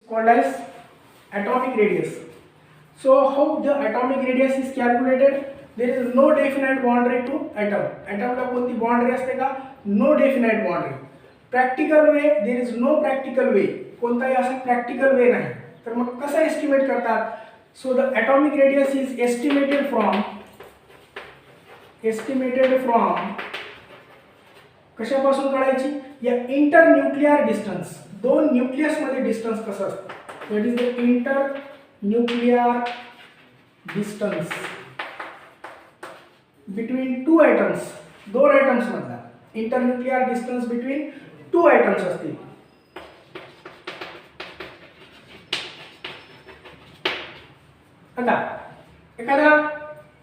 called as atomic radius. So how the atomic radius is calculated? There is no definite boundary to atom. Atom ला कोणती boundary असते का? No definite boundary. Practical way, there is no practical way. कोणताही असा practical way नाही. तर मग कसं estimate करतात? So the atomic radius is estimated from कशापासून काढायची? या इंटरन्यूक्लियर डिस्टन्स. दोन न्यूक्लियस मध्ये डिस्टन्स कसं असतं? That is the internuclear distance between two atoms. दोन atoms मधला internuclear distance between two atoms असते. आता एखादा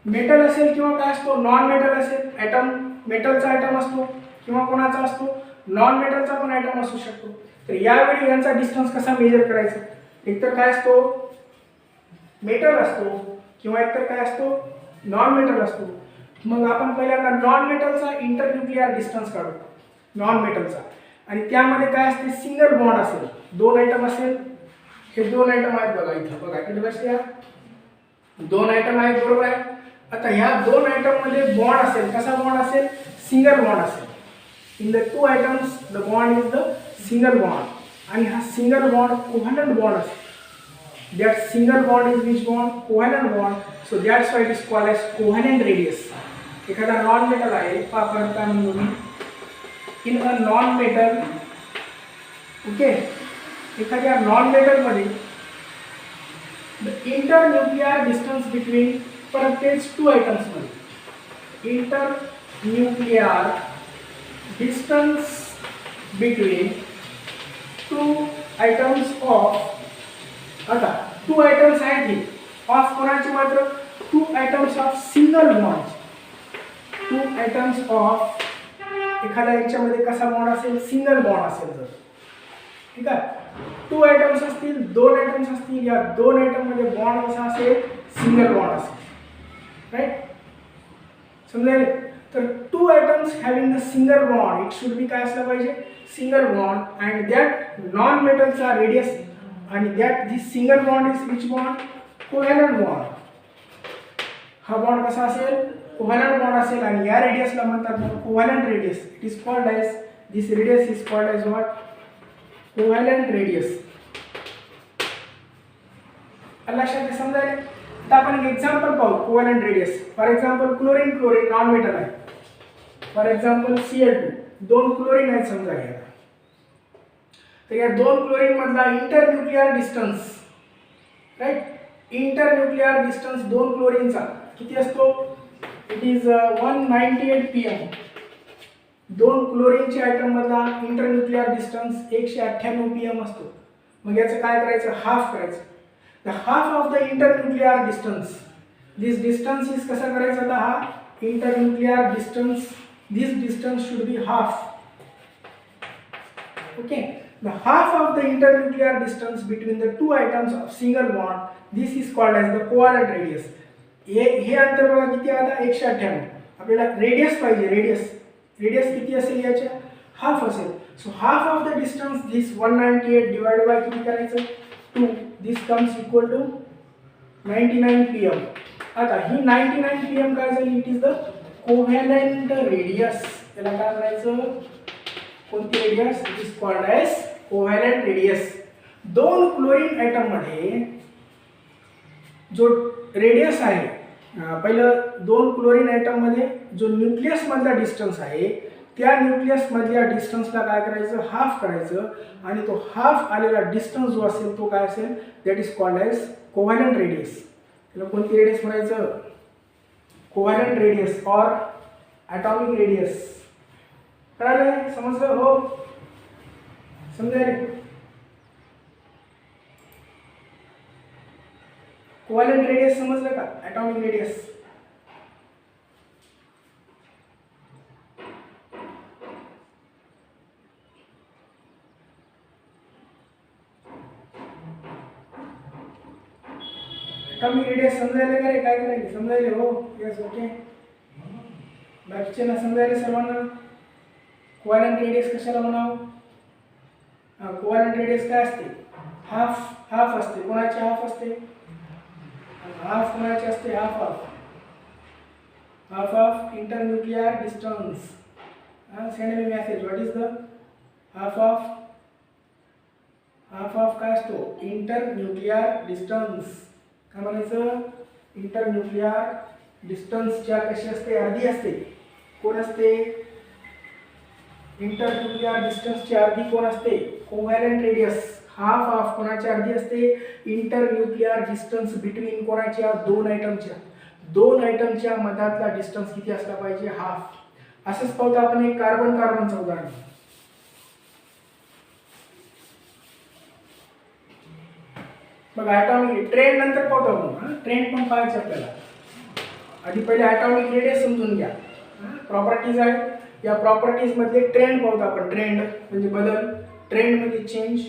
मेटल असेल किंवा काय असतो, नॉन मेटल असेल, ॲटम मेटलचा ॲटम असतो किंवा कोणाचा असतो, नॉन मेटलचा पण ॲटम असू शकतो. तर यावेळी यांचा डिस्टन्स कसा मेजर करायचा? एकतर काय असतो, मेटल असतो किंवा एकतर काय असतो, नॉन मेटल असतो. मग आपण पहिल्यांदा नॉन मेटलचा इंटरन्यूक्लियर डिस्टन्स काढू, नॉन मेटलचा. आणि त्यामध्ये काय असते, सिंगल बॉन्ड असेल, दोन आयटम असेल. हे दोन आयटम आहेत बघा, इथं बघा किती बसल्या, दोन आयटम आहेत, बरोबर आहे. आता ह्या दोन आयटम मध्ये बॉन्ड असेल, कसा बॉन्ड असेल, सिंगल बॉन्ड असेल. In the two items the bond is the single bond. आणि हा सिंगल बॉन्ड कोव्हॅलंट बॉन्ड असेल. That single bond is which bond? Covalent bond. So that's why it is called as covalent radius. एखादा non metal आहे, आपण काय म्हणू, in a non metal, okay, एखाद्या non metal मध्ये द इंटरन्यूक्लियर डिस्टन्स बिटवीन, परत तेच टू आयटम्स मध्ये internuclear distance between two atoms of, आता टू आयटम्स आहेत ही ऑफ कोणाची, मात्र two atoms of single bond. Two atoms of, एखाद्या याच्यामध्ये कसा बॉन्ड असेल, सिंगल बॉन्ड असेल जर, ठीक आहे. टू आयटम्स असतील, दोन आयटम्स असतील, या दोन आयटम मध्ये बॉन्ड कसा असेल, सिंगल बॉन्ड असेल, राईट. समजायले? तर two atoms having the single bond, it should be काय असलं पाहिजे, single bond. And that non मेटलचा रेडियस, आणि that this single bond is which bond, covalent bond. हा बॉन्ड कसा असेल, कोव्हॅलंट बॉन्ड असेल. आणि या रेडियसला म्हणतात covalent radius. It is called as, this radius is called as what, covalent radius. लक्षात समजायला? आता आपण एक एक्झाम्पल पाहू, covalent radius. For example chlorine, chlorine non metal आहे. फॉर एक्झाम्पल Cl2, दोन क्लोरीन आहेत समजा घ्या. तर या दोन क्लोरीन मधला internuclear distance, right, internuclear distance दोन क्लोरीनचा किती असतो, इट इज 198 pm. दोन क्लोरीनच्या आयटम मधला इंटरन्यूक्लियर डिस्टन्स 198 pm असतो. मग याचं काय करायचं, हाफ करायचं. The half of the internuclear distance, this distance is कसा करायचा, आता हा internuclear distance, this distance should be half, okay. The half of the internuclear distance between the two atoms of single bond, this is called as the covalent radius. हे अंतर बघा किती आता 198. आपल्याला रेडियस पाहिजे, रेडियस किती असेल याच्या, हाफ असेल. So half of the distance, this 198 divided by किती करायचं, 2, this comes equal to 99 pm. आता ही 99 pm काय झाली, it is the covalent radius. त्याला काय म्हणायचं, कोणती radius, it is called as covalent radius. दोन क्लोरीन आयटम मध्ये जो रेडियस आहे, पहिलं दोन क्लोरीन आयटम मध्ये जो न्यूक्लियस मधला डिस्टन्स आहे, त्या न्यूक्लियस मधल्या डिस्टन्सला काय करायचं, हाफ करायचं. आणि तो हाफ आलेला डिस्टन्स जो असेल तो काय असेल, that is called as covalent radius. त्याला कोणती रेडियस म्हणायचं, covalent radius or atomic radius. कळालं, समजलं? हो, समजायले? कोव्हॅलंट रेडियस समजलं का, ॲटॉमिक रेडियस. ॲटॉमिक रेडियस समजायला का रे, काय करायचे, समजायले? हो, यस, ओके. बाकीचे ना समजायले सर्वांना. कोव्हॅलंट रेडियस कशाला म्हणावं, कोव्हॅलंट रेडियस काय असते, हाफ असते. कोणाची हाफ असते? हाफ कोणाची असते? Half of internuclear distance. Send me message. What is the half of काय असतो? Internuclear distance. काय म्हणायचं? इंटरन्यूक्लियर डिस्टन्सच्या कशी असते? अर्धी असते. कोण असते? इंटरन्यूक्लियर डिस्टन्सची अर्धी कोण असते? Covalent radius. हाफ ऑफ कोणाची अर्धी असते? इंटरन्यूक्लियर डिस्टन्स बिटवीन कोणाच्या? दोन आयटमच्या मधातला डिस्टन्स किती असला पाहिजे? हाफ. असंच पाहतो आपण एक कार्बनचं उदाहरण. मग ॲटॉमिक ट्रेंड नंतर पाहतो आपण. ट्रेंड पण पाहायचं आपल्याला. आधी पहिले ॲटॉमिक रेडियस समजून घ्या. प्रॉपर्टीज आहेत, या प्रॉपर्टीज मधले ट्रेंड पाहतो आपण. ट्रेंड म्हणजे बदल, ट्रेंड म्हणजे चेंज,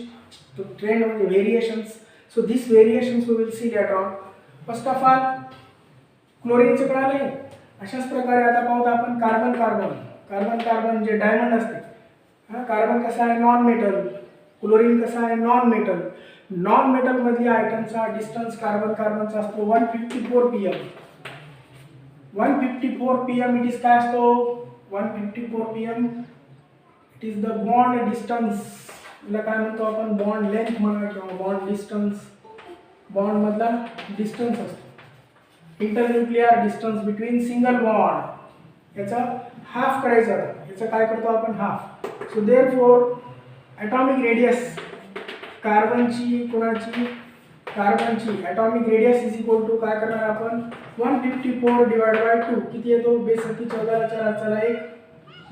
तो ट्रेंड म्हणजे variations. So this variations we will see later on. First of all क्लोरीनचं कळालंय. अशाच प्रकारे आता पाहतो आपण कार्बन जे डायमंड असते. कार्बन कसा आहे? Non metal. क्लोरीन कसा आहे? Non metal. नॉन मेटल मधल्या आयटमचा डिस्टन्स कार्बनचा असतो 154 pm. 154 pm इट इज काय असतो? 154 pm it is the bond distance. याला काय म्हणतो आपण? बॉन्ड लेंथ म्हणा किंवा बॉन्ड डिस्टन्स. बॉन्ड मधला डिस्टन्स असतो. Internuclear distance between single bond. याचा हाफ करायचा. याचं काय करतो आपण? Half. So therefore atomic radius कार्बनची atomic radius is equal to काय करणार आपण? 154 डिवाइड बाय 2 किती येतो? बेसत्ती 14 4 चला 1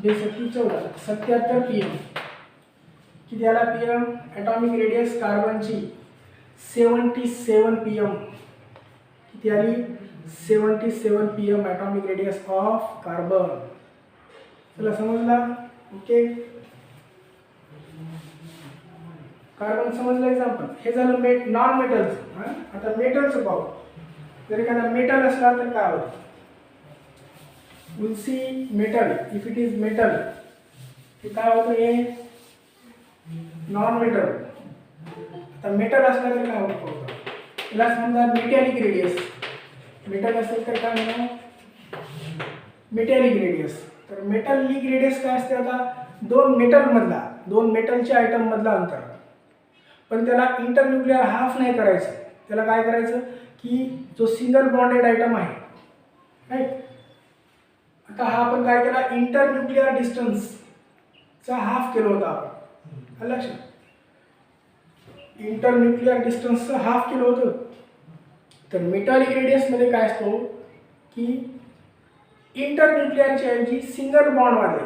बेसत्ती 14 77 pm. किती आला pm? ॲटॉमिक रेडियस कार्बनची 77 pm. किती आली? 77 pm atomic radius of carbon. चला समजला? ओके. कार्बन समजलं एक्झाम्पल. हे झालं नॉन मेटलचं. आता मेटलचं पाहू. जर एखादा मेटल असला तर काय होतं? Will see metal. If it is metal हे काय होतं? हे नॉन मेटल. आता मेटल असला तर काय होतं? याला समजा मेटॅलिक रेडियस. मेटल असेल तर काय म्हणा? Metallic radius. तर मेटॅलिक रेडियस काय असते? आता दोन मेटलच्या आयटम मधला अंतर. पण त्याला इंटरन्यूक्लियर हाफ नाही करायचं. त्याला काय करायचं की जो सिंगल बॉन्डेड आयटम आहे, राईट. आता हा आपण काय केला? इंटरन्यूक्लियर डिस्टन्सचा हाफ केलं होतं आपण. लक्षात? इंटरन्यूक्लियर डिस्टन्सचं हाफ केलं होतं. तर मेटॅलिक रेडियसमध्ये काय असतो की इंटरन्यूक्लियरच्या ऐवजी सिंगल बॉन्डवाले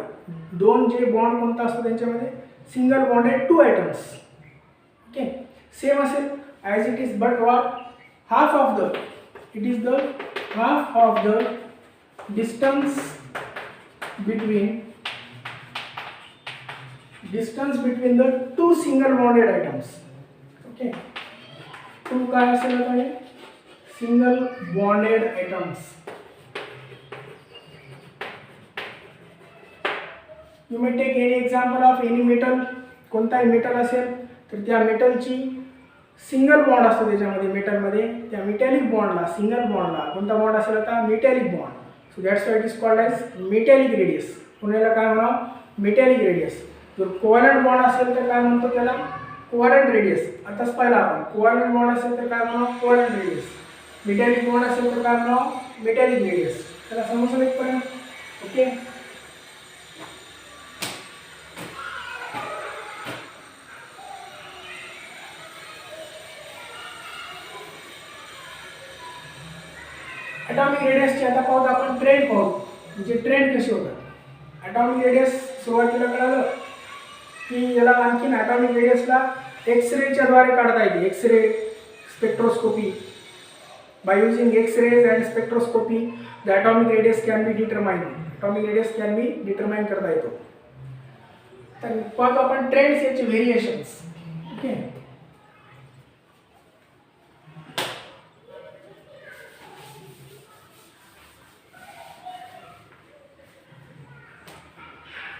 दोन जे बॉन्ड कोणता असतो त्यांच्यामध्ये? Single bonded 2 items. Okay. Same असेल as it is, but what? Half of the distance between the 2 single bonded items. Okay. 2 काय असेल आता? हे single bonded items. You may take any example of any metal. कोणताही metal असेल तर त्या मेटलची single bond असतो त्याच्यामध्ये. मेटलमध्ये त्या मेटॅलिक बॉन्डला, सिंगल बॉन्डला कोणता बॉन्ड असेल? आता metallic bond. So that's why it is called as metallic radius. पुण्याला काय म्हणावं? Metallic radius. जर कोव्हॅलंट बॉन्ड असेल तर काय म्हणतो त्याला? Covalent radius. आताच पाहिला आपण. कोव्हॅलंट बॉन्ड असेल तर काय म्हणावं? Covalent radius. मेटॅलिक बॉन्ड असेल तर काय म्हणावं? Metallic radius. त्याला समजलं इथपर्यंत? ओके. ॲटॉमिक रेडियसची आता पाहू आपण. ट्रेंड पाहू म्हणजे ट्रेंड कशी होतात. ॲटॉमिक रेडियस सुरुवातीला कळालं की याला आणखीन ॲटॉमिक रेडियसला एक्सरेच्या द्वारे काढता येते. X-ray spectroscopy. By using x-rays and spectroscopy the atomic radius can be determine. Atomic radius can be determine करता येतो. तर पाहतो आपण ट्रेंड्स याचे variations. Okay.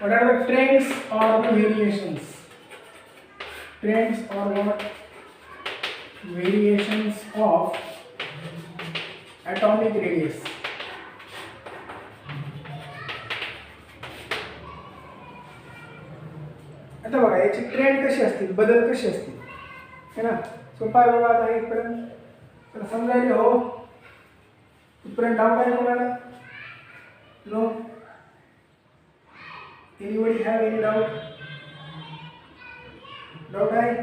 What are the trends or the variations? Trends or what? variations of atomic radius. आता बघा याची trend कशी असतील, बदल कसे असतील, है ना. सोपा आहे बघा. आता इथपर्यंत तर समजायला हो. इथपर्यंत डाऊट आहे कोणाला? No? Anybody have any doubt? Doubt आहे?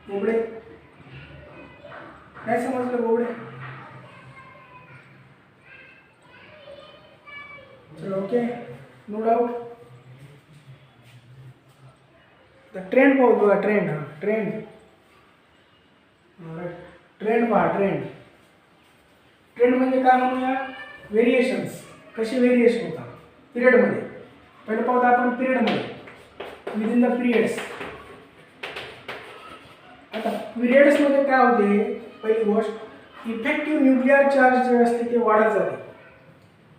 बोबडे नाही समजलं? बोबडे चलो ओके, नो डाऊट. ट्रेंड पाहू बघा. ट्रेंड, हा ट्रेंड, ट्रेंड पहा. ट्रेंड, ट्रेंड म्हणजे काय म्हणूया? व्हेरिएशन्स. कसे व्हेरिएशन होतात पिरियडमध्ये. पहिलं पाहू आपण पिरियडमध्ये, विदिन द पिरियड्स. आता पिरियड्समध्ये काय होते? पहिली गोष्ट, इफेक्टिव्ह न्यूक्लिअर चार्ज जे असते ते वाढत जाते.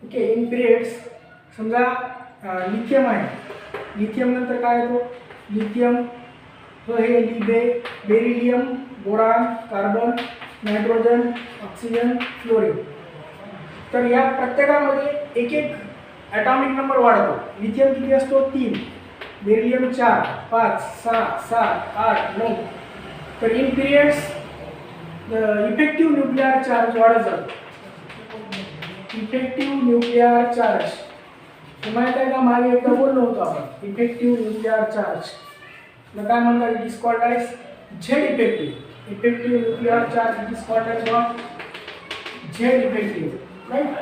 ओके. इन पिरियड्स समजा लिथियम आहे. लिथियम नंतर काय येतो? लिथियम, हे लिबे, beryllium, boron, carbon, nitrogen, oxygen, fluorine. तर या प्रत्येकामध्ये एक एक ॲटॉमिक नंबर वाढतो. लिथियम किती असतो? 3, बेरिलियम 4, 5, 6, 7, 8, 9. तर in periods effective nuclear charge वाढत जातो. इफेक्टिव्ह न्यूक्लिअर चार्ज माहिती आहे का? मागे एकदा बोललो होतो आपण. इफेक्टिव्ह न्यूक्लिअर चार्ज काय म्हणतात? It is called as Z effective. Effective nuclear charge it is called as what? Z effective, right.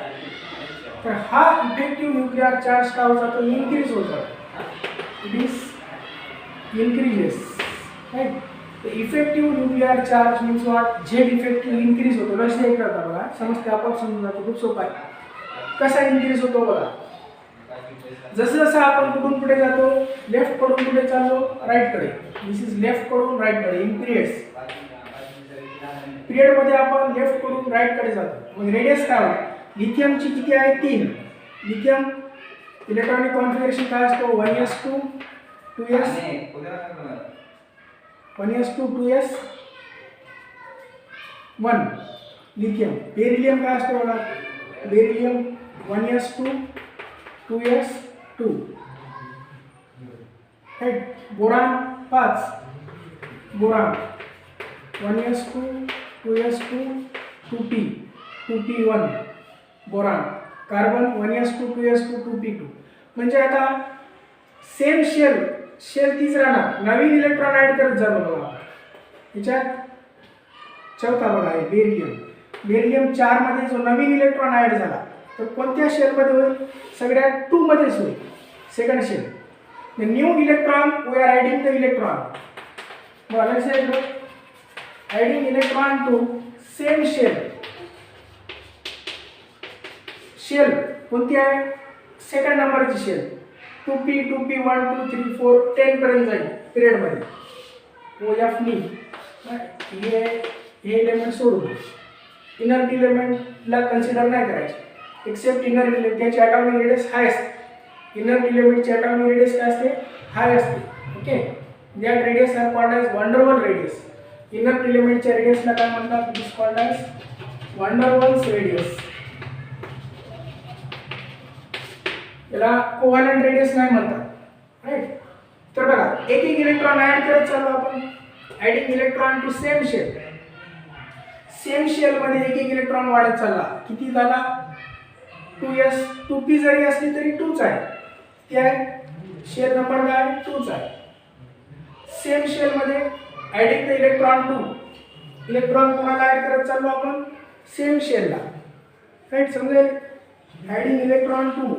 तर हा इफेक्टिव्ह न्यूक्लिअर चार्ज काय होत जातो? इन्क्रीज होत जातो. It is increases, right. Effective nuclear charge means what? Z effective increase होतो. लक्ष हे करता बघा. समजते, आपोआप समजून जातो. खूप सोपा आहे. कसा इन्क्रीज होतो बघा. जसं जसं आपण कुठून पुढे जातो, लेफ्ट कडून पुढे चाललो राईट कडे. दिस इज लेफ्ट कडून राईट कडे इन पिरियड्स. पिरियडमध्ये आपण लेफ्ट कडून राईट कडे जातो. मग रेडियस काय होतं? लिथियमची किती आहे? 3. लिथियम इलेक्ट्रॉनिक कॉन्फिगरेशन काय असतो? 1s2 2s 1s2 2s 1. Lithium. Beryllium काय असतो बघा? Beryllium 1s2 2s2, right. Boron 5, boron 1s2 2s2 2p 2p1 boron. Carbon 1s2 2s2 2p2. म्हणजे आता सेम शेल तीच राहणार. नवीन इलेक्ट्रॉन ॲड करत झालो बघा. ह्याच्यात चौथा बघा आहे बेरिलियम. बेरिलियम 4 मध्ये जो नवीन इलेक्ट्रॉन ॲड झाला तर कोणत्या शेलमध्ये होईल? सगळ्यात 2 मध्येच होईल. Second shell. The new electron we are adding the electron. बघा लक्षात, adding electron to same shell. Shell कोणती आहे? सेकंड नंबरची शेल. 2p 2p1 2 3 4 10 पर्यंत जाईल पिरियडमध्ये. OF नी हे एलिमेंट सोडून इनर इलेमेंटला कन्सिडर नाही करायचे. एक्सेप्ट इनर इलेमेंट, त्याची ॲटॉमिक रेडियस हाय असते. इनर इलेमेंटची ॲटॉमिक रेडियस काय असते? हाय असते. Okay. That radius are called as Van der Waal radius. Inner इलेमेंटच्या रेडियसला काय म्हणतात? It is called as Van der Waals radius. याला कोव्हॅलेंट रेडियस नाही म्हणतात, राईट. तर बघा एक एक इलेक्ट्रॉन ॲड करत चालू आपण. Adding electron to same shell. Same शेलमध्ये एक एक इलेक्ट्रॉन वाढत चालला. किती झाला? 2s. 2p जरी असली तरी 2च आहे. ती आहे शेल नंबर काय? 2च आहे. सेम शेलमध्ये adding the electron to. Electron कोणाला ॲड करत चाललो आपण? सेम शेलला, राईट. समजेल? Adding electron to.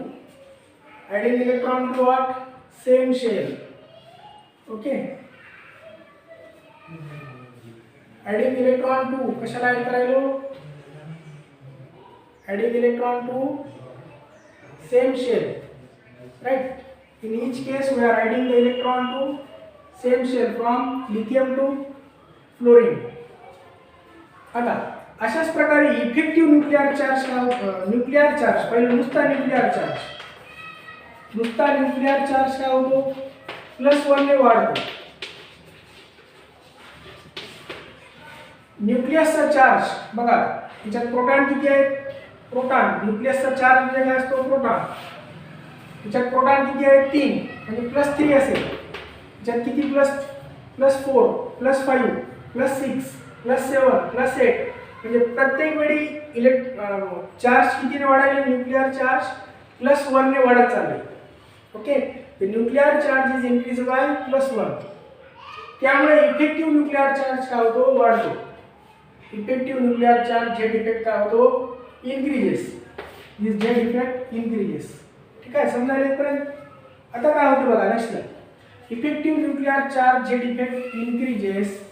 Adding electron to what? Same shell. Okay. Adding electron to कशाला ॲड करायलो? Adding electron to same shell, right. In each case we are adding the electron to same shell from lithium to fluorine. आता अशाच प्रकारे effective nuclear charge nuclear charge पहिले नुसता nuclear charge काय होतो? +1 ने वाढतो. न्यूक्लियसचा चार्ज बघा, याच्यात प्रोटॉन किती आहेत? प्रोटॉन. न्यूक्लियसचा चार्ज म्हणजे काय असतो? प्रोटॉन. याच्यात प्रोटॉन किती आहेत? 3, म्हणजे +3 असेल. याच्यात किती +4 +5 +6 +7 +8, म्हणजे प्रत्येक वेळी चार्ज कितीने वाढायला? न्यूक्लिअर चार्ज +1 ने वाढत चालले. Okay, the nuclear charge is increase by +1. त्यामुळे इफेक्टिव्ह न्यूक्लिअर चार्ज काय होतो? वाढतो. Effective nuclear charge Z effect काय होतो? Increases. This Z effect increases. ठीक आहे, समजायला इथपर्यंत? आता काय होतं बघा, लक्षात. Effective nuclear charge Z effect increases.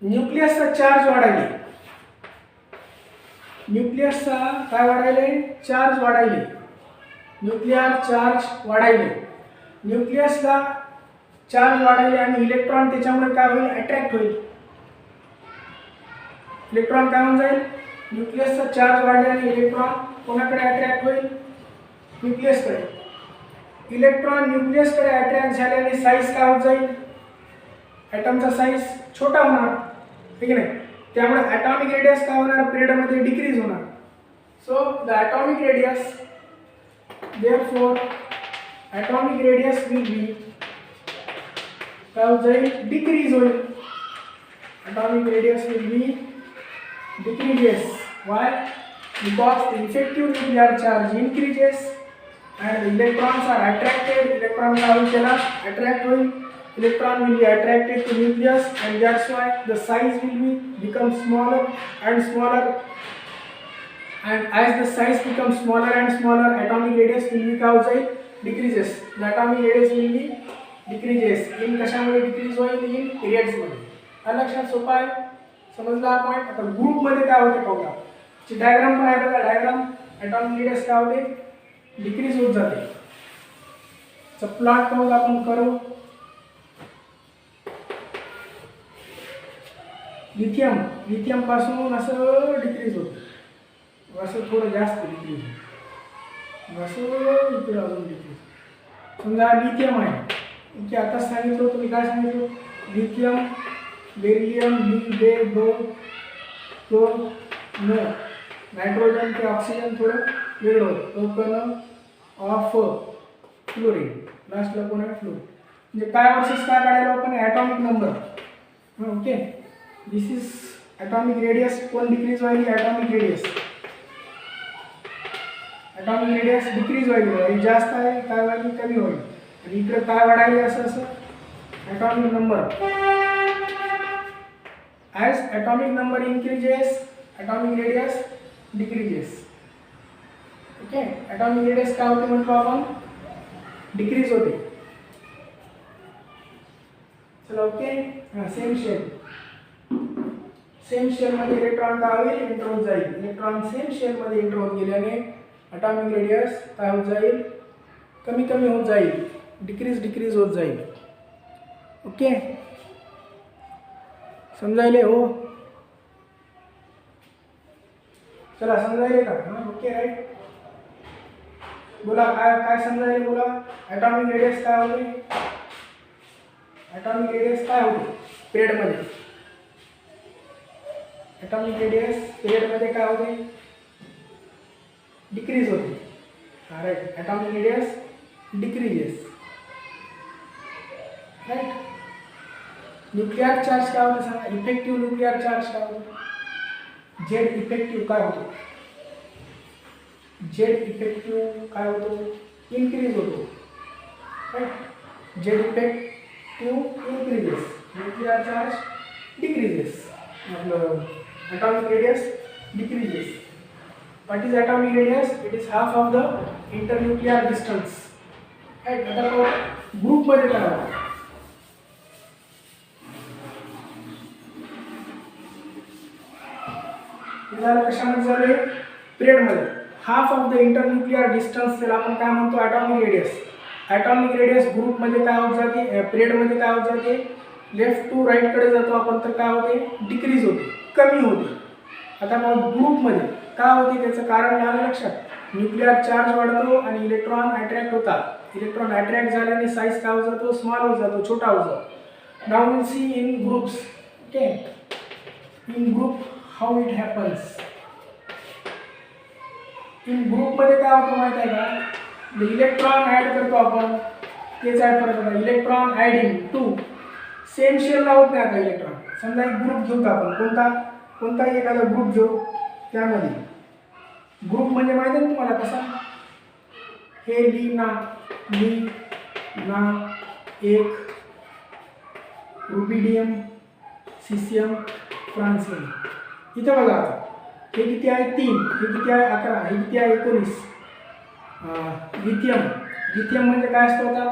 न्यूक्लियसचा चार्ज वाढायले. न्यूक्लियसचा काय वाढायले? चार्ज वाढायले. न्यूक्लिअर चार्ज वाढायले. न्यूक्लियसला चार्ज वाढायले आणि इलेक्ट्रॉन त्याच्यामुळे काय होईल? अट्रॅक्ट होईल. इलेक्ट्रॉन काय होऊन जाईल? न्यूक्लियसचा चार्ज वाढल्याने इलेक्ट्रॉन कोणाकडे अट्रॅक्ट होईल? न्यूक्लियसकडे. इलेक्ट्रॉन न्यूक्लियसकडे अट्रॅक्ट झाल्याने साईज काय होत जाईल? ॲटमचा साईज छोटा होणार, ठीक आहे नाही? त्यामुळे ॲटॉमिक रेडियस काय होणार? पिरियडमध्ये डिक्रीज होणार. So the atomic radius, therefore atomic radius will बी काय होत जाईल? डिक्रीज होईल. atomic radius will be decreases. Why? Because the effective nuclear charge increases and the electrons are attracted. Electron will attract will. Electron will be attracted to nucleus, and that's why the size will become smaller and smaller. And as the size becomes smaller and smaller, atomic radius will be decreases. The atomic radius will be decreases. In कशामध्ये decrease होईल? In periods मध्ये. लक्षात सोपा आहे, समजला हा point. आता group मध्ये काय होते बघा, ची डायग्राम पण आहे बघा. डायग्राम ॲटॉमिक रेडियस काय होते? डिक्रीज होत जाते. प्लॉट पाहू आपण करू. लिथियम पासून असं डिक्रीज होतं, असं थोडं जास्त डिक्रीज होतं, असं इकडे अजून डिक्रीज. समजा लिथियम आहे की आता सांगितलं तुम्ही, काय सांगितलं? लिथियम, बेरिलियम, तो नायट्रोजन ते ऑक्सिजन थोडं वेगळं होतं. टोकन ऑफ फ्लोरीन, लास्टला कोण आहे? फ्लोरीन. म्हणजे काय वर्सेस काय काढायला आपण? Atomic number. Okay, this is atomic radius. कोण डिक्रीज व्हायली? Atomic radius. Atomic radius decrease व्हायली, जास्त आहे काय व्हायली? कमी होईल. आणि इकडे काय वाढायले? असं atomic number. As atomic number increases, atomic radius decreases. Okay, atomic radius काय होते म्हटलं आपण? डिक्रीज होते. चला, ओके. सेम शेल मध्ये इलेक्ट्रॉन काय होईल? एंटर होत जाईल. इलेक्ट्रॉन सेम शेल मध्ये एंटर होत गेल्याने atomic रेडियस काय होत जाईल? कमी होत जाईल. डिक्रीज होत जाईल. ओके, समजायले हो? चला, समजायले का? Okay, right. बोला, काय समजायले? बोला. ॲटॉमिक रेडियस काय होते? ॲटॉमिक रेडियस काय होते पिरियडमध्ये? ॲटॉमिक रेडियस पिरियडमध्ये काय होते? डिक्रीज होते. Right, atomic radius decreases. Right. Nuclear charge काय होतं सांगा? इफेक्टिव्ह न्यूक्लिअर चार्ज काय होतं? झेड इफेक्टिव्ह काय होतो? झेड इफेक्टिव्ह काय होतो? इन्क्रीज होतो. Right, Z effective increases, nuclear charge decreases, मतलब atomic radius decreases. What is atomic radius? It is half of the internuclear distance. Right. आता ग्रुपमध्ये काय होतं? कशामध्ये झाले? पिरियडमध्ये. Half of the internuclear distance, त्याला आपण काय म्हणतो? Atomic radius. ॲटॉमिक रेडियस ग्रुपमध्ये काय होत जाते? पिरियडमध्ये काय होत जाते? लेफ्ट टू राईटकडे जातो आपण, तर काय होते? डिक्रीज होते, कमी होते. आता मग ग्रुपमध्ये काय होते? त्याचं कारण आलं लक्षात. न्यूक्लिअर चार्ज वाढतो आणि इलेक्ट्रॉन अट्रॅक्ट होतात. इलेक्ट्रॉन अट्रॅक्ट झाल्याने साईज काय होत जातो? स्मॉल होत जातो, छोटा होत जातो. Now we'll see in groups. Okay, in group how it happens. In group मध्ये काय होतं माहिती आहे का, इलेक्ट्रॉन ऍड करतो आपण, तेच ऍड करत होता. Electron adding to same shell लावत नाही आता इलेक्ट्रॉन. समजा एक ग्रुप घेऊ आपण, कोणताही एखादा ग्रुप घेऊ. त्यामध्ये ग्रुप म्हणजे माहिती आहे तुम्हाला कसा, हे ली ना एक रुबिडियम, सीसियम, फ्रान्सियम. इथं बघा आता हे किती आहे 3, हे किती आहे 11, हे किती आहे 19. लिथियम म्हणजे काय असतो आता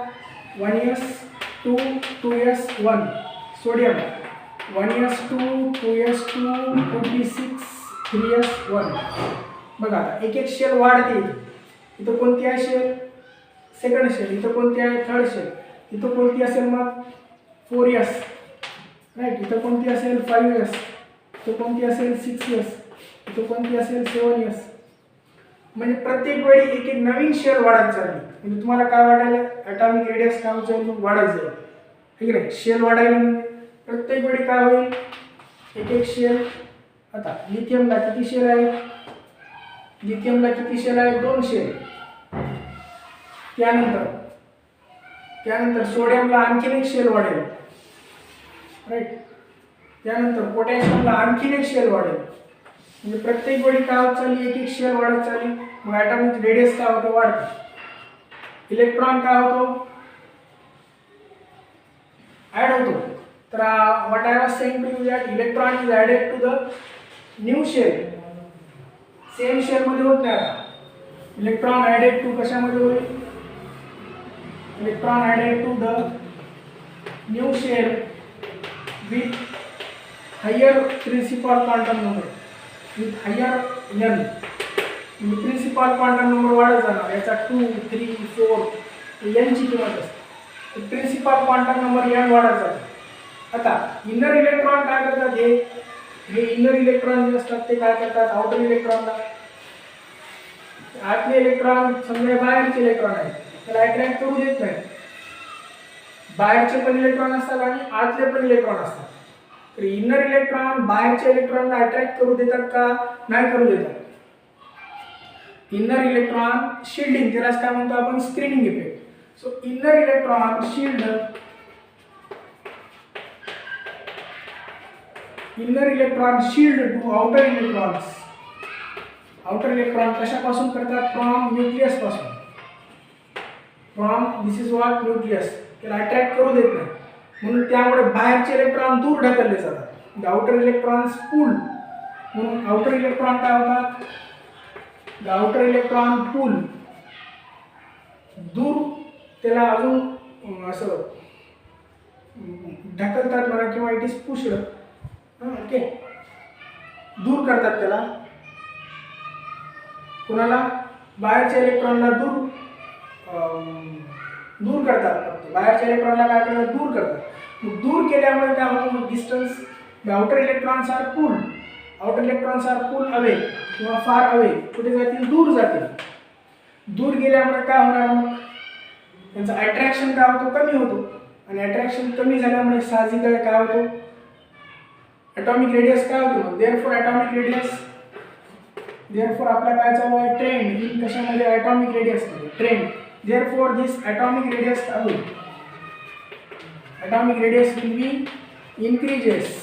1s2 2s1. Sodium 1s2 2s2 2p6 3s1. बघा आता एक एक शेल वाढते. इथं कोणती आहे शेल, सेकंड शेल. इथं कोणती आहे, थर्ड शेल. इथं कोणती असेल मग 4s, राईट. इथं कोणती असेल 5s. इथं कोणती असेल 6s. इथं कोणती असेल 7s. म्हणजे प्रत्येक वेळी एक एक नवीन शेल वाढत चालली. म्हणजे तुम्हाला काय वाढायला, ॲटॉमिक रेडियस काय जाईल, वाढत जाईल. ठीक आहे, शेल वाढायला म्हणजे प्रत्येक वेळी काय होईल, एक एक शेल. आता लिथियमला किती शेल आहे, लिथियमला किती शेल आहे, 2 शेल. त्यानंतर सोडियमला आणखीन एक शेल वाढेल, राईट. त्यानंतर पोटॅशियमला आणखीन एक शेल वाढेल. म्हणजे प्रत्येक वेळी काय होत चालली, एक एक शेल वाढत चालली. मग ॲटॉमिक रेडियस काय होतं, वाढते. इलेक्ट्रॉन काय होतो, ॲड होतो. तर what I was saying to you that electron is added to the new shell. Same शेलमध्ये होत नाही. आता इलेक्ट्रॉन ॲडेड टू कशामध्ये होईल, electron added to the new shell with higher principal quantum number, with higher n. म्हणजे principal quantum number वाढत जाणार. याचा 2 3 4 n ची किंमत असते. प्रिन्सिपल क्वांटम नंबर n वाढत जातो. आता इनर इलेक्ट्रॉन काय करतात, हे इनर इलेक्ट्रॉन जे असतात ते काय करतात, आउटर इलेक्ट्रॉनला, आतले इलेक्ट्रॉन समजा बाहेरचे इलेक्ट्रॉन आहेत त्याला अट्रॅक्ट करू देत नाही. बाहेरचे पण इलेक्ट्रॉन असतात आणि आतले पण इलेक्ट्रॉन असतात. तर इनर इलेक्ट्रॉन बाहेरच्या इलेक्ट्रॉनला अट्रॅक्ट करू देतात का, नाही करू देतात. इनर इलेक्ट्रॉन शिल्डिंग, त्यालाच काय म्हणतो आपण, screening effect. So inner electron shield, inner electron shield to outer electrons. Outer electron कशापासून करतात, फ्रॉम न्यूक्लियस पासून. From this is what nucleus. त्याला अट्रॅक्ट करू देत नाही. म्हणून त्यामुळे बाहेरचे इलेक्ट्रॉन दूर ढकलले जातात. आउटर इलेक्ट्रॉन्स पुल. म्हणून आउटर इलेक्ट्रॉन काय होतात, आउटर इलेक्ट्रॉन पुल दूर, त्याला अजून असं ढकलतात म्हणा, किंवा इट इज पुश्ड. ओके, दूर करतात त्याला. कुणाला, बाहेरच्या इलेक्ट्रॉनला दूर करतात. बाहेरच्या इलेक्ट्रॉनला काय करतात, दूर करतात. दूर केल्यामुळे काय होतं, distance, outer electrons are pull, outer electrons are pull away किंवा फार अवे, कुठे जातील, दूर जातील. दूर गेल्यामुळे काय होणार, मग त्यांचं अट्रॅक्शन काय होतो, कमी होतो. आणि अट्रॅक्शन कमी झाल्यामुळे साहजिक काय होतो, ॲटॉमिक रेडियस काय होतो. मग देअरफॉर ॲटॉमिक रेडियस, देअरफॉर आपला काय चालू आहे, ट्रेंड इन कशामध्ये, ॲटॉमिक रेडियसमध्ये ट्रेंड. देअरफॉर दिस ॲटॉमिक रेडियस काय होईल, atomic radius will be increases.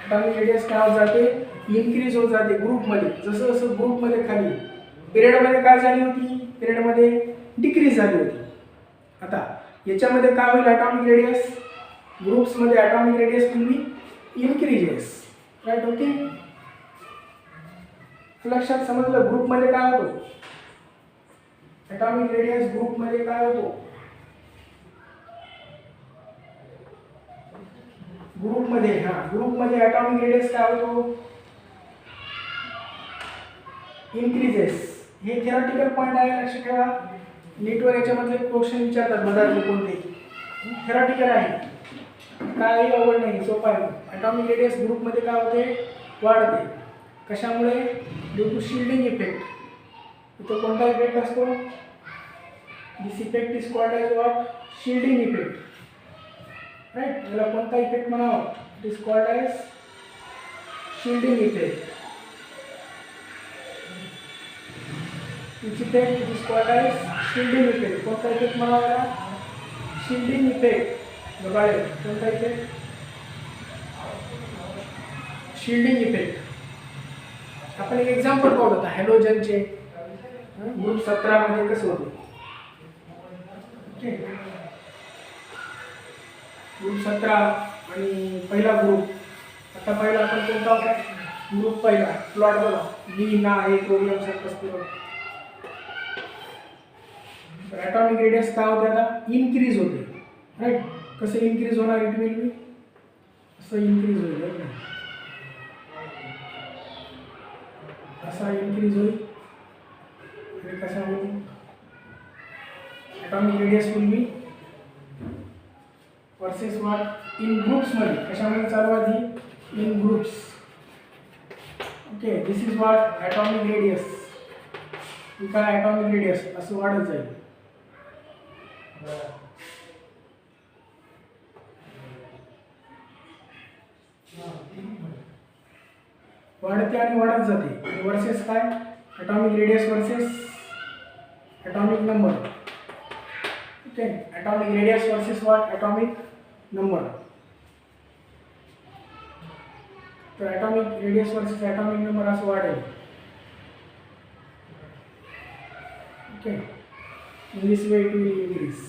Atomic radius काय होत जाते, इन्क्रीज होत जाते ग्रुपमध्ये. जसं जसं ग्रुपमध्ये खाली, पिरियडमध्ये काय झाली होती, पिरियडमध्ये डिक्रीज झाली होती. आता याच्यामध्ये काय होईल, ॲटॉमिक रेडियस, ग्रुप्समध्ये atomic radius will be increases, right. Okay, लक्षात समजलं. ग्रुपमध्ये काय होतो, ॲटॉमिक रेडियस ग्रुपमध्ये काय होतो, ग्रुपमध्ये, ग्रुपमध्ये ॲटॉमिक रेडियस काय होतो, इन्क्रीजेस. हे थेरॉटिकल पॉईंट आहे, लक्ष ठेवा. नीटवर याच्यामधले क्वेश्चन विचारतात बघा, कोणते थेरॉटिकल आहे, काही अवघड नाही, सोपं आहे. ॲटॉमिक रेडियस ग्रुपमध्ये काय होते, वाढते. कशामुळे, ड्यू टू शिल्डिंग इफेक्ट. इथं कोणता इफेक्ट असतो, this effect is called as what, shielding effect. Right. याला कोणता इफेक्ट म्हणावा? It is called as shielding effect. Which effect it is called as shielding effect. कोणता इफेक्ट म्हणावा याला? Shielding effect. बघा कोणता इफेक्ट? Shielding effect. आपण एक एक्झाम्पल पाहू आता हॅलोजनचे ग्रुप 17 मध्ये कसं होतं. ओके, ग्रुप 17 आणि पहिला ग्रुप. आता पहिला आपण कोणता होता? ग्रुप पहिला. प्लॉट बघा, ली ना हे क्रोमियम सर्कस. ॲटॉमिक रेडियस काय होते? आता इन्क्रीज होते. राईट. कसं इन्क्रीज होणार? इट विल बी असं इन्क्रीज होईल. असा इन्क्रीज होईल. आणि कसा होईल? Atomic radius will be versus what? In ग्रुप्समध्ये. कशामध्ये चालू आहे? In groups. Okay, this is what? Atomic radius. ही काय? ॲटॉमिक रेडियस असं वाढत जाईल. वाढते आणि वाढत जाते. आणि वर्सेस काय? Atomic radius versus atomic number. Okay, atomic radius versus what? Atomic number. तर atomic radius versus atomic number असं वाढेल. Okay, in this way it will increase.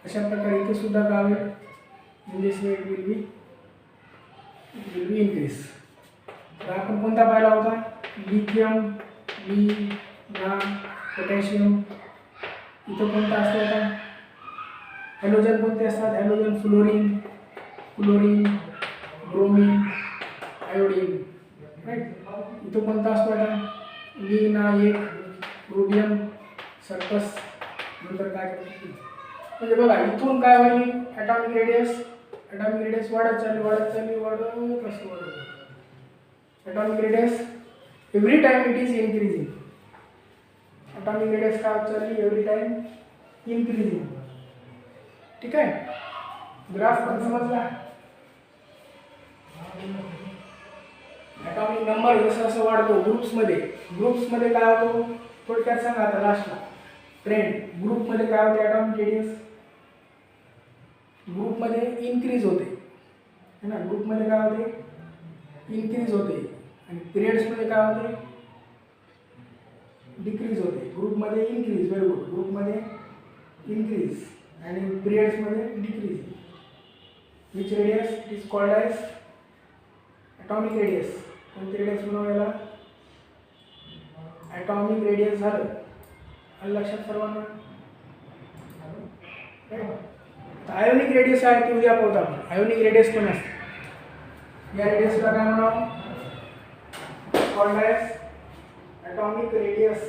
अशा प्रकारे इथे सुद्धा काय होईल? in this way it will be increase. तर आपण कोणता पाहिला होता? लिथियम, ली ना पोटॅशियम. इथं कोणता असतो आता? हॅलोजन कोणते असतात? Halogen fluorine, chlorine, bromine, iodine. Right. इथं कोणता असतो आता? ली ना एक, रुबियम, सर्कस. नंतर काय करतो? म्हणजे बघा इथून काय होईल? ॲटॉमिक रेडियस वाढत चालली कसं वाढत? Atomic radius every time it is increasing. Atomic radius काय होत चालली? Every time increasing. ठीक आहे. ग्राफ पण समजला. ॲटॉमिक नंबर जसं असं वाढतो ग्रुप्समध्ये काय होतो? थोडक्यात सांगा आता लास्टला. ट्रेंड. ग्रुपमध्ये काय होते? ॲटॉमिक रेडियस ग्रुपमध्ये इन्क्रीज होते है ना. ग्रुपमध्ये काय होते? इन्क्रीज होते. आणि पिरियड्समध्ये काय होते? डिक्रीज होते. ग्रुपमध्ये इन्क्रीज. Very good. ग्रुपमध्ये इन्क्रीज आणि पिरियड्समध्ये decrease. Which radius? It is called as atomic radius. कोणते रेडियस बनवायला? ॲटॉमिक रेडियस झालं. आलं लक्षात सर्वांना? आयोनिक रेडियस आहे ते उद्या पाहू आपण. आयोनिक रेडियस पण असते. या रेडियसला काय म्हणावं? Called as atomic radius.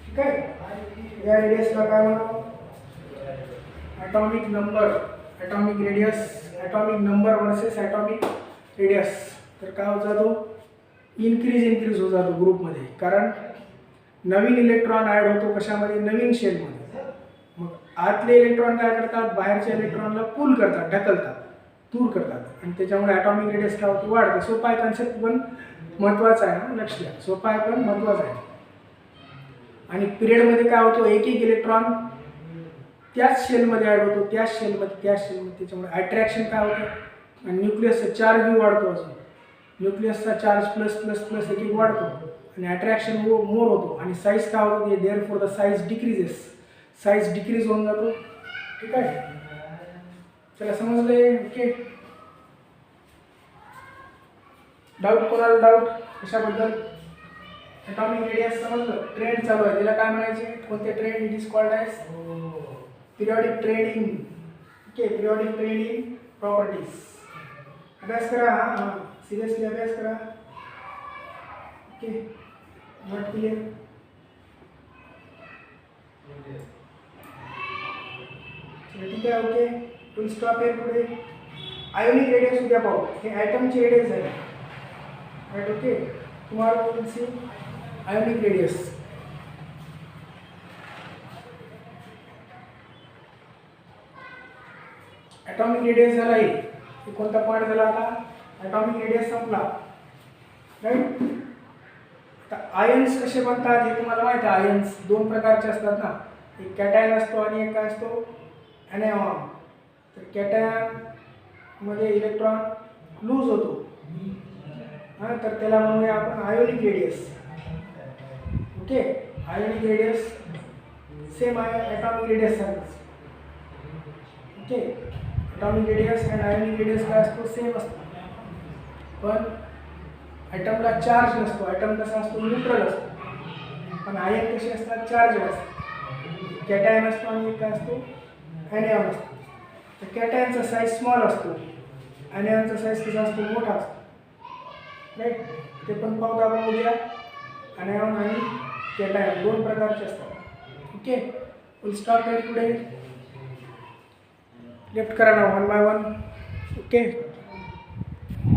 ठीक आहे. या रेडियसला काय म्हणावं? Atomic number. Atomic radius, atomic number versus atomic radius. तर काय होत जातो? इन्क्रीज होत जातो ग्रुपमध्ये. कारण नवीन इलेक्ट्रॉन ॲड होतो कशामध्ये? नवीन शेलमध्ये. मग आतले इलेक्ट्रॉन काय करतात? बाहेरच्या इलेक्ट्रॉनला पुल करतात, ढकलतात, दूर करतात. आणि त्याच्यामुळे ॲटॉमिक रेडियस काय होते? वाढते. सोपा आहे कन्सेप्ट पण महत्त्वाचा आहे ना. लक्ष द्या. सोपा आहे पण महत्त्वाचा आहे. आणि पिरियडमध्ये काय होतो? एक इलेक्ट्रॉन त्याच शेलमध्ये ॲड होतो, त्याच शेलमध्ये. त्याच्यामुळे अट्रॅक्शन काय होतं? आणि न्यूक्लियसचा चार्ज बी वाढतो. अजून न्यूक्लियसचा चार्ज प्लस प्लस प्लस एक वाढतो आणि अट्रॅक्शन मोर होतो. आणि साईज काय होतं? Therefore the size decreases. Size decrease होऊन जातो. ठीक आहे. चला समजले? ओके. डाऊट कोणाला? डाऊट कशाबद्दल? ॲटॉमिक रेडियस समजलं. ट्रेंड चालू आहे. त्याला काय म्हणायचे? कोणते trend? It is called as periodic trending. Okay, periodic trending properties. अभ्यास करा. हां, सिरियसली अभ्यास करा. Okay, not clear? ठीक आहे. Okay, will stop here today. Ionic radius उद्या पाहू. हे ॲटमचे रेडियस झाले. Right. Okay, tomorrow will see ionic radius. Atomic radius झाला हे कोणता पॉईंट झाला आता? ॲटॉमिक रेडियस संपला, राईट. आता आयन्स कसे बनतात हे तुम्हाला माहिती आहे. आयन्स दोन प्रकारचे असतात ना, एक कॅटायन असतो आणि एक काय असतो? ॲनायॉन. तर कॅटायनमध्ये इलेक्ट्रॉन लूज होतो, हां, तर त्याला म्हणूया आपण ionic radius. Okay, ionic radius same आहे ॲटॉमिक रेडियस सारखंच. Okay, atomic radius and ionic radius काय असतो? सेम असतो. पण ॲटमला चार्ज नसतो. ॲटम कसा असतो? न्यूट्रल असतो. पण आयन कसे असतात? चार्ज असतात. कॅटायन असतो आणि एक काय असतो? ॲनायॉन असतो. तर कॅटायनचा साईज स्मॉल असतो, ॲनायॉनचा साईज कसा असतो? मोठा असतो, राईट. ते पण पाहू आपण उद्या. ॲनायॉन आणि कॅटायन दोन प्रकारचे असतात. Okay, will stop here today. Left करा ना वन बाय वन. ओके.